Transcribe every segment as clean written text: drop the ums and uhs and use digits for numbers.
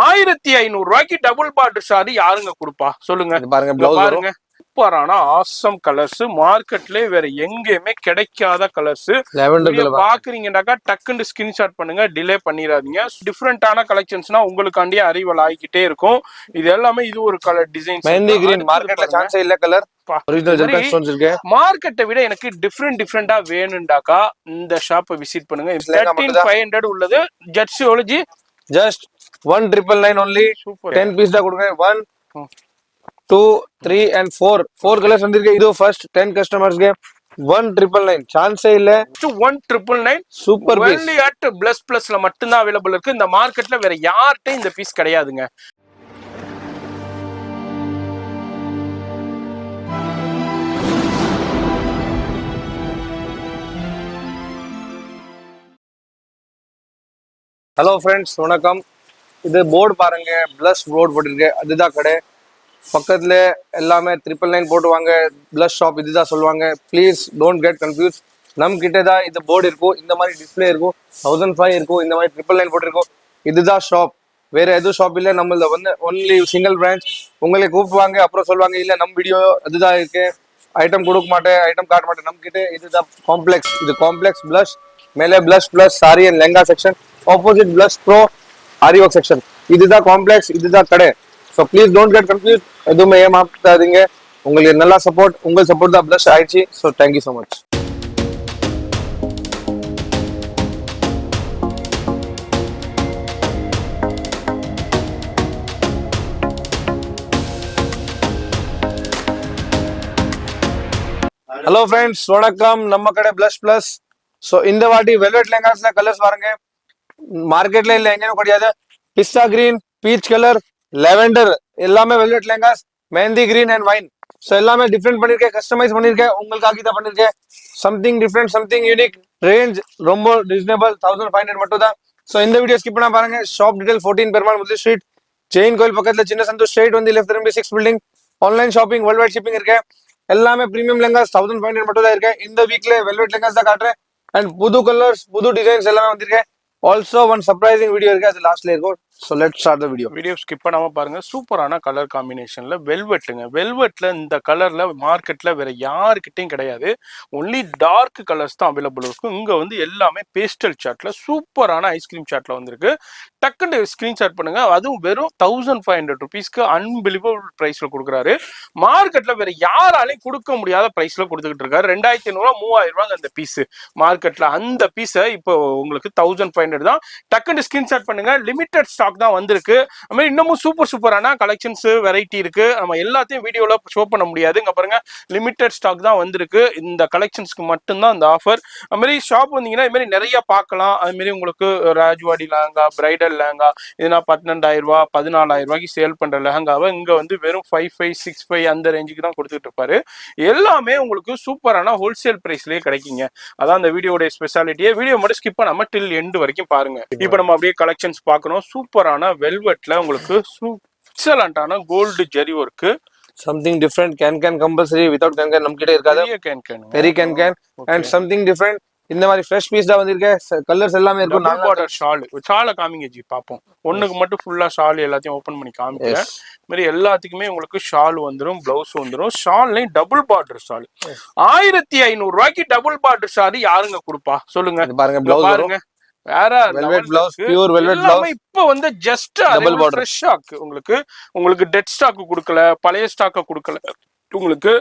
1500 ரூபாய்க்கு double border sorry யாருங்க கொடுப்பா சொல்லுங்க. பாருங்க சூப்பரான ஆசம் கலர்ஸ், மார்க்கெட்ல வேற எங்கேயுமே கிடைக்காத கலர்ஸ். பாக்குறீங்கன்னாக்கா டக்குன்னு ஸ்கிரீன்ஷாட் பண்ணுங்க, டிலே பண்ணிடாதீங்க. டிஃப்ரெண்டான கலெக்ஷன்ஸ்னா உங்களுக்காண்டியே அறிவல் ஆகிக்கிட்டே இருக்கும். இது எல்லாமே இது ஒரு கலர் டிசைன்ஸ். மார்க்கெட்டை விட எனக்கு டிஃப்ரெண்டா வேணும்டாக்கா இந்த ஷாப்பை விசிட் பண்ணுங்க. 13500 உள்ளது. ஜெர்சியோலஜி just 1999 only. Super. 10 piece da kudunga. 1 2 3 and 4 colors vandirke. Idu first 10 customers ge 1999 chance illa. 1999 super piece. Only at Bless Plus la mattum da available irukku. இந்த மார்க்கெட்ல வேற யார்கிட்டயும் இந்த பீஸ் கிடையாதுங்க. ஹலோ ஃப்ரெண்ட்ஸ், வணக்கம். இது போர்டு பாருங்க, பிளஸ் போர்டு போட்டிருக்கு. அதுதான் கடை. பக்கத்துல எல்லாமே 999 போட்டுவாங்க. பிளஸ் ஷாப் இதுதான் சொல்லுவாங்க. Please don't get confuse. நம்ம கிட்டே தான் இந்த போர்டு இருக்கும், இந்த மாதிரி டிஸ்பிளே இருக்கும். 1005 இருக்கும், இந்த மாதிரி 999 போட்டிருக்கும். இதுதான் ஷாப், வேற எதுவும் ஷாப் இல்லை. நம்மள வந்து ஒன்லி சிங்கிள் பிரான்ச். உங்களை கூப்பிடுவாங்க, அப்புறம் சொல்லுவாங்க இல்லை நம்ம வீடியோ அதுதான் இருக்கு, ஐட்டம் கொடுக்க மாட்டேன், ஐட்டம் காட்ட மாட்டேன். நம்ம கிட்ட இதுதான் காம்ப்ளெக்ஸ். இது காம்ப்ளெக்ஸ் பிளஸ் மேலே plus plus sorry and lehenga section, opposite plus pro aari work section. இதுதான் காம்ப்ளெக்ஸ், இதுதான் கடை. So please don't get confuse. எதுவுமே ஏமாத்தாதீங்க. உங்களுக்கு நல்லா சப்போர்ட், உங்கள் சப்போர்ட் தான் பிளஸ் ஆயிடுச்சு. So thank you so much. Hello friends, வணக்கம். நம்ம கடை பிளஸ் பிளஸ். ஸோ இந்த வாட்டி வெல்வெட் லெஹங்காஸ்ல கலர்ஸ் பாருங்க, மார்க்கெட்ல இல்லை எங்கேயும் கிடையாது. Pista green, peach colour, lavender எல்லாமே velvet lehengas. Mehndi green and wine. So எல்லாமே டிஃப்ரெண்ட் பண்ணிருக்கேன், கஸ்டமைஸ் பண்ணிருக்கேன். உங்களுக்காக தான் பண்ணிருக்கேன். Something different, something unique. Range ரொம்ப ரீசனபிள், 1500 மட்டும் தான். ஸோ இந்த வீடியோ ஸ்கிப் பண்ணா பாருங்க. ஷாப் டீடைல் 14 பெருமாள் முதல் ஸ்ட்ரீட், ஜெயின் கோயில் பக்கத்துல சின்ன சந்தோஷ் ஸ்ட்ரெயிட் வந்து லெஃப்ட் திரும்பி 6 building. Online shopping, world wide shipping இருக்கு. எல்லாமே பிரீமியம் லெஹங்காஸ் 1500 மட்டும் தான் இருக்கு. இந்த வீக்ல வெல்வெட் லெஹங்காஸ் தான் காட்டுறேன். அண்ட் புது கலர்ஸ், புது டிசைன்ஸ் எல்லாமே வந்திருக்கேன். ஆல்சோ ஒன் சர்ப்ரைசிங் வீடியோ இருக்கு, அது லாஸ்ட்ல இருக்கும். So let's start the video. Video skip பண்ணாம பாருங்க. சூப்பரான கலர் காம்பினேஷன்ல வெல்வெட்டுங்க. வெல்வெட்ல இந்த கலர்ல மார்க்கெட்ல வேற யாருக்கிட்டையும் கிடையாது. ஒன்லி டார்க் கலர்ஸ் தான் அவைலபிள் இருக்கும். இங்க வந்து எல்லாமே பேஸ்டல் சார்ட்ல சூப்பரான ஐஸ்கிரீம் சார்ட்ல வந்திருக்கு. டக்குன்னு ஸ்கிரீன்ஷாட் பண்ணுங்க. அதுவும் வெறும் 1500 ருபீஸ்க்கு அன்பிலிவபிள் பிரைஸ்ல கொடுக்குறாரு. மார்க்கெட்ல வேற யாராலையும் கொடுக்க முடியாத பிரைஸ்ல கொடுத்துக்கிட்டு இருக்காரு. 2500 3000 ரூபாய் அந்த பீஸ் மார்க்கெட்ல. அந்த பீஸை இப்போ உங்களுக்கு 1500 தான். டக்குன்னு ஸ்கிரீன்ஷாட் பண்ணுங்க. லிமிடெட் ஸ்டாக் தான் வந்திருக்கு. அது மாதிரி இன்னமும் சூப்பரான கலெக்ஷன்ஸ் வெரைட்டி இருக்கு. நம்ம எல்லாத்தையும் வீடியோல ஷோ பண்ண முடியாது. இங்க பாருங்க, லிமிடெட் ஸ்டாக் தான் வந்திருக்கு. இந்த கலெக்ஷன்ஸ்க்கு மட்டும்தான் இந்த ஆஃபர். அது மாதிரி ஷாப் வந்தீங்கன்னா இது மாதிரி நிறைய பார்க்கலாம். அது மாதிரி உங்களுக்கு ராஜ்வாடி லெஹங்கா, பிரைடல் லெஹங்கா, இதுனா 12000 ரூபாய் 14000 ரூபாய்க்கு சேல் பண்ற லெஹங்காவை இங்க வந்து வெறும் 5565 அந்த ரேஞ்சுக்கு தான் கொடுத்துட்டு இருப்பாரு. எல்லாமே உங்களுக்கு சூப்பரான ஹோல்சேல் பிரைஸ்லயே கிடைக்குங்க. அதான் இந்த வீடியோட ஸ்பெஷாலிட்டியே. வீடியோ மட்டும் ஸ்கிப் பண்ணாம டில் எண்ட் வரைக்கும் பாருங்க. இப்போ நம்ம அப்படியே கலெக்ஷன்ஸ் பார்க்கணும். சூப்பரான வெல்வெட்ல உங்களுக்கு எக்ஸலண்டான gold zari work. Something different. Can compulsory, without can நம்ம கிட்ட இருக்காது. பெரிய கேன் அண்ட் சம்திங் டிஃபரெண்ட். இந்த மாதிரி ஃப்ரெஷ் பீஸ் தான் வந்திருக்கேன். கலர்ஸ் எல்லாமே இருக்கும். டபுள் பார்டர் ஷால் காமிங்க ஜி பாப்போம். ஒண்ணுக்கு மட்டும் ஃபுல்லா ஷால் எல்லாத்தையும் ஓபன் பண்ணி காமிக்கிறேன். மாதிரி எல்லாத்துக்குமே உங்களுக்கு ஷால் வந்துடும், பிளவுஸ் வந்துடும். ஷால்லையும் டபுள் பார்டர் ஷால். 1500 ரூபாய்க்கு டபுள் பார்டர் ஷால் யாருங்க கொடுப்பா சொல்லுங்க. பாருங்க, இப்ப வந்து ஜஸ்ட் உங்களுக்கு டெட் ஸ்டாக் கொடுக்கல, பழைய ஸ்டாக்க கொடுக்கல. உங்களுக்கு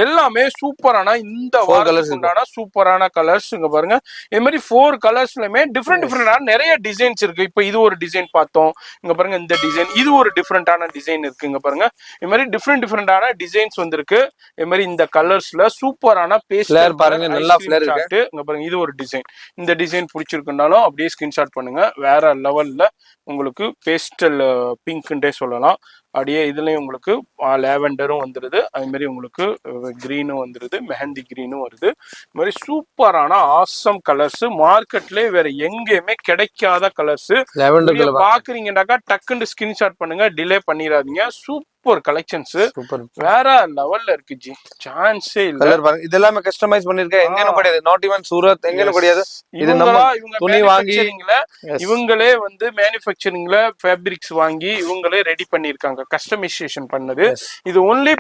எல்லாமே சூப்பரான இந்த வாரத்துக்குண்டான சூப்பரான கலர்ஸ் இங்க பாருங்க. இது மாதிரி 4 கலர்ஸ்லயுமே டிஃப்ரெண்டான நிறைய டிசைன்ஸ் இருக்கு. இப்ப இது ஒரு டிசைன் பார்த்தோம். இங்க பாருங்க, இந்த டிசைன் இது ஒரு டிஃப்ரெண்டான டிசைன் இருக்கு. இங்க பாருங்க, இது மாதிரி டிஃப்ரெண்டான டிசைன்ஸ் வந்திருக்கு. இது மாதிரி இந்த கலர்ஸ்ல சூப்பரான பேஸ்டல் பாருங்க, நல்லா ஃபிளேர் இருக்கு. இங்க பாருங்க, இது ஒரு டிசைன். இந்த டிசைன் பிடிச்சிருக்குனாலும் அப்படியே ஸ்கிரீன்ஷாட் பண்ணுங்க. வேற லெவல்ல உங்களுக்கு பேஸ்டல் பிங்க்ன்றே சொல்லலாம். அப்படியே இதுலயும் உங்களுக்கு லேவெண்டரும் வந்துருது. அது மாதிரி உங்களுக்கு கிரீனும் வந்துருது, மெஹந்தி கிரீனும் வருது. இது மாதிரி சூப்பரான ஆசம் கலர்ஸ். மார்க்கெட்ல வேற எங்கேயுமே கிடைக்காத கலர்ஸ். பாக்குறீங்கன்னாக்கா டக்குன்னு ஸ்கிரீன்ஷாட் பண்ணுங்க, டிலே பண்ணிடாதீங்க. சூப்பர் கலெக்ஷன்ஸ் சூப்பர் வேற லெவல்ல இருக்கு ஜி, சான்ஸே இல்ல. கலர் பாருங்க, இதெல்லாம் கஸ்டமைஸ் பண்ணிருக்கேன், எங்கேயும் கிடையாது, நாட் ஈவன் சூரத் எங்கேயும் கிடையாது. இது நம்ம இவங்க துணி வாங்கி இவங்களே வந்து மேனுஃபேக்சரிங்ல ஃபேப்ரிக்ஸ் வாங்கி இவங்களே ரெடி பண்ணிருக்காங்க, கஸ்டமைசேஷன் பண்ணது. இது ஒன்லி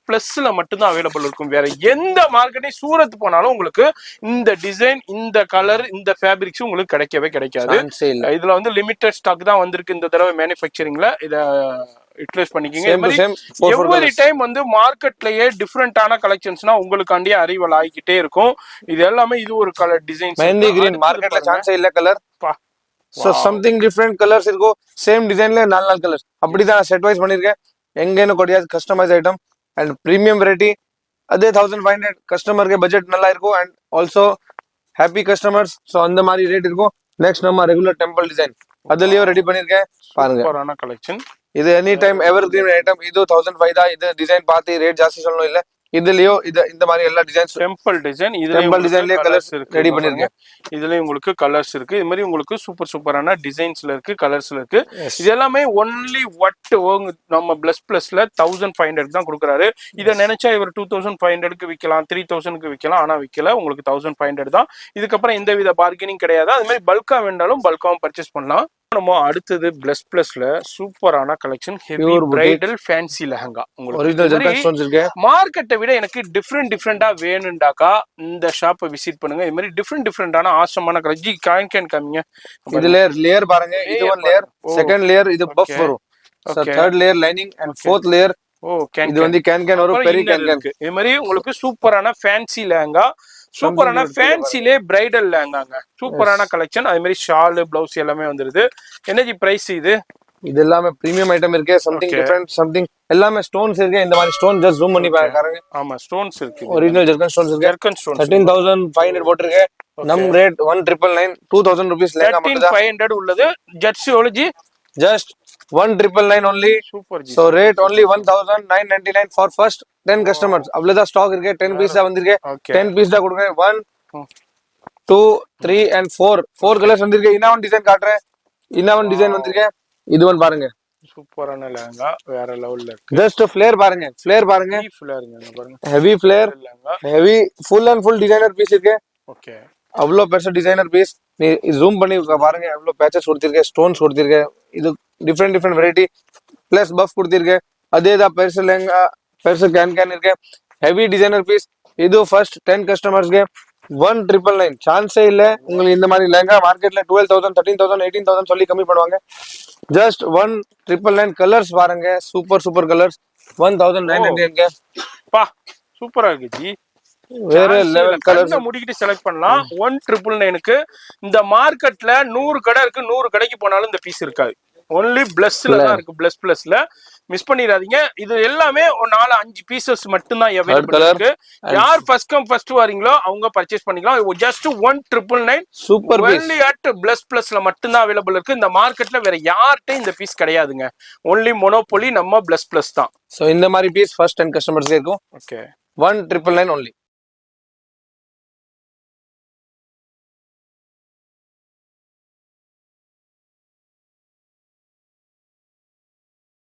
பிளஸ்ல மட்டும் தான் அவைலபிள் இருக்கும். வேற எந்த மார்க்கெட்டையும் சூரத் போனாலும் உங்களுக்கு இந்த டிசைன், இந்த கலர், இந்த ஃபேப்ரிக்ஸ் உங்களுக்கு கிடைக்கவே கிடைக்காது. இதுல வந்து லிமிட்டட் ஸ்டாக் தான் வந்திருக்கு இந்த தடவை மேனுஃபேக்சரிங்ல. இத யூட்டிலைஸ் பண்ணிக்கிங்க. எவ்ரி டைம் வந்து மார்க்கெட்லயே டிஃபரெண்டான கலெக்ஷன்ஸ்னா உங்களுக்காண்டியே அரைவல் ஆகிக்கிட்டே இருக்கும். இது எல்லாமே இது ஒரு கலர் டிசைன்ஸ். மெஹந்தி கிரீன் மார்க்கெட்ல சான்ஸே இல்ல colour. So something different colours இருக்கும், சேம் டிசைன்ல 4 கலர்ஸ் அப்படிதான் செட் வைஸ் பண்ணிருக்கேன். எங்கேயும் கிடையாது customise item and premium variety. அதே 1500 கஸ்டமருக்கு பட்ஜெட் நல்லா இருக்கும் and also happy customers. So அந்த மாதிரி ரேட் இருக்கும். நெக்ஸ்ட் நம்ம ரெகுலர் டெம்பிள் டிசைன் அதுலயும் ரெடி பண்ணிருக்கேன் பாருங்க. சூப்பரான கலெக்ஷன். இது any time evergreen item. இது 1500 தான். இது டிசைன் பார்த்து ரேட் ஜாஸ்தி சொல்லணும் இல்ல. இதுலயோ இந்த மாதிரி எல்லா டிசைன்ஸ் டெம்பிள் டிசைன், டெம்பிள் டிசைன்லயே கலர்ஸ் ரெடி பண்ணிருக்கேன். இதுலயும் உங்களுக்கு கலர்ஸ் இருக்கு. இது மாதிரி உங்களுக்கு சூப்பரான டிசைன்ஸ்ல இருக்கு, கலர்ஸ்ல இருக்கு. இது எல்லாமே ஒன்லி நம்ம பிளஸ்ல 1500 தான் கொடுக்குறாரு. இதை நினைச்சா இவர் 2500க்கு விற்கலாம், 3000க்கு விற்கலாம். ஆனா விற்கல, உங்களுக்கு 1500 தான். இதுக்கப்புறம் எந்த வித பார்கெனிங் கிடையாது. அது மாதிரி பல்கா வேண்டாலும் பல்காவும் பர்ச்சேஸ் பண்ணலாம். நம்ம அடுத்தது பிளஸ்ல சூப்பரான collection, heavy bridal fancy lehenga. உங்களுக்கு மார்க்கெட்டை விட எனக்கு டிஃப்ரெண்டா வேணும்டாக்கா இந்த ஷாப்பை விசிட் பண்ணுங்க. இது மாதிரி டிஃப்ரெண்டான ஆசமான கலெக்ஷன் கேன் காமிங்க. இதுல லேயர் பாருங்க, இது ஒன் லேயர், செகண்ட் லேயர் இது பஃப் வரும், third layer lining and fourth layer இது வந்து கேன் வரும், பெரிய கேன். இது மாதிரி உங்களுக்கு சூப்பரான ஃபேன்சி லெஹங்கா, சூப்பரான ஃபேன்சிலே பிரைடல் லெஹங்காங்க. சூப்பரான கலெக்ஷன். அதே மாதிரி ஷால், பிளவுஸ் எல்லாமே வந்துருது. என்னஜி பிரைஸ் இது? இது எல்லாமே பிரீமியம் ஐட்டம் இருக்கு. சம்திங் டிஃபரெண்ட், சம்திங் எல்லாமே ஸ்டோன்ஸ் இருக்கு. இந்த மாதிரி ஸ்டோன் ஜஸ்ட் ஜூம் பண்ணி பாருங்க. ஆமா, ஸ்டோன்ஸ் இருக்கு. ஒரிஜினல் ஜெர்கன் ஸ்டோன்ஸ் இருக்கு. ஜெர்கன் ஸ்டோன்ஸ் 13500 போட்டுருக்கு. நம் ரேட் 1999 2000 rupees லெஹங்கா மட்டும் தான். 13500 உள்ளது. ஜட்ஸ் எவ்வளவு? Just 1999 only. Super G. So rate only 1999 for first 10 customers. அவ்வளவுதான் ஸ்டாக் இருக்கு. 10 பீஸ் தான் வந்திருக்கு. 10 பீஸ் தான் கொடுங்க. 1 2 3 and 4 கலர்ஸ் வந்திருக்கு. இன்னொரு டிசைன் காட்டுறேன். இன்னொரு டிசைன் வந்திருக்கு. இது ஒன் பாருங்க, சூப்பரான லெஹங்கா, வேற லெவல்ல இருக்கு. ஜஸ்ட் ஃப்ளேர் பாருங்க, ஃப்ளேர் பாருங்க, ஃப்ளேருங்க பாருங்க, heavy flare lehenga, heavy full and full designer piece இருக்கு. ஓகே, அவ்வளோ பெருசா டிசைனர் பீஸ். நீ ஜூம் பண்ணி பாருங்க, எவ்வளோ பேச்சஸ் கொடுத்திருக்கேன், ஸ்டோன்ஸ் கொடுத்திருக்கேன். இது டிஃப்ரெண்ட் வெரைட்டி பிளஸ் பஃப் கொடுத்திருக்கேன். அதே தான் பெருசு லெஹங்கா, பெருசு கேன் இருக்கு. Heavy designer piece. இது ஃபர்ஸ்ட் 10 கஸ்டமர்ஸ்க்கு 1999 சான்ஸே இல்ல. உங்களுக்கு இந்த மாதிரி லெஹங்கா மார்க்கெட்ல 12,000 13,000 18,000 சொல்லி கம்மி பண்ணுவாங்க. ஜஸ்ட் 1999 கலர்ஸ் பாருங்க, சூப்பர் கலர்ஸ். 1999 பா, சூப்பரா இருக்கு ஜி. வேற லெவல் கலர்ஸ் முடிக்கிட்டு செலக்ட் பண்ணலாம். 1999க்கு இந்த மார்க்கெட்ல 100 கடை இருக்கு. 100 கடைக்கு போனாலும் இந்த பீஸ் இருக்காது. ஒன்லி பிளஸ்ல தான் இருக்கு. பிளஸ்ல மிஸ் பண்ணிடாதீங்க. இது எல்லாமே 4-5 பீசஸ் மட்டும் தான் அவைலபிள் இருக்கு. யார் ஃபர்ஸ்ட் கம் ஃபர்ஸ்ட் வரீங்களோ அவங்க பர்ச்சேஸ் பண்ணிக்கலாம். ஜஸ்ட் 1999 சூப்பர் ஒன்லி அட் பிளஸ்ல மட்டும் தான் அவைலபிள் இருக்கு. இந்த மார்க்கெட்ல வேற யார்கிட்டயும் இந்த பீஸ் கிடையாதுங்க. ஒன்லி மோனோபோலி நம்ம பிளஸ் தான். சோ இந்த மாதிரி பீஸ் ஃபர்ஸ்ட் 10 கஸ்டமர்ஸ்க்கு இருக்கும். Okay, 1999 only.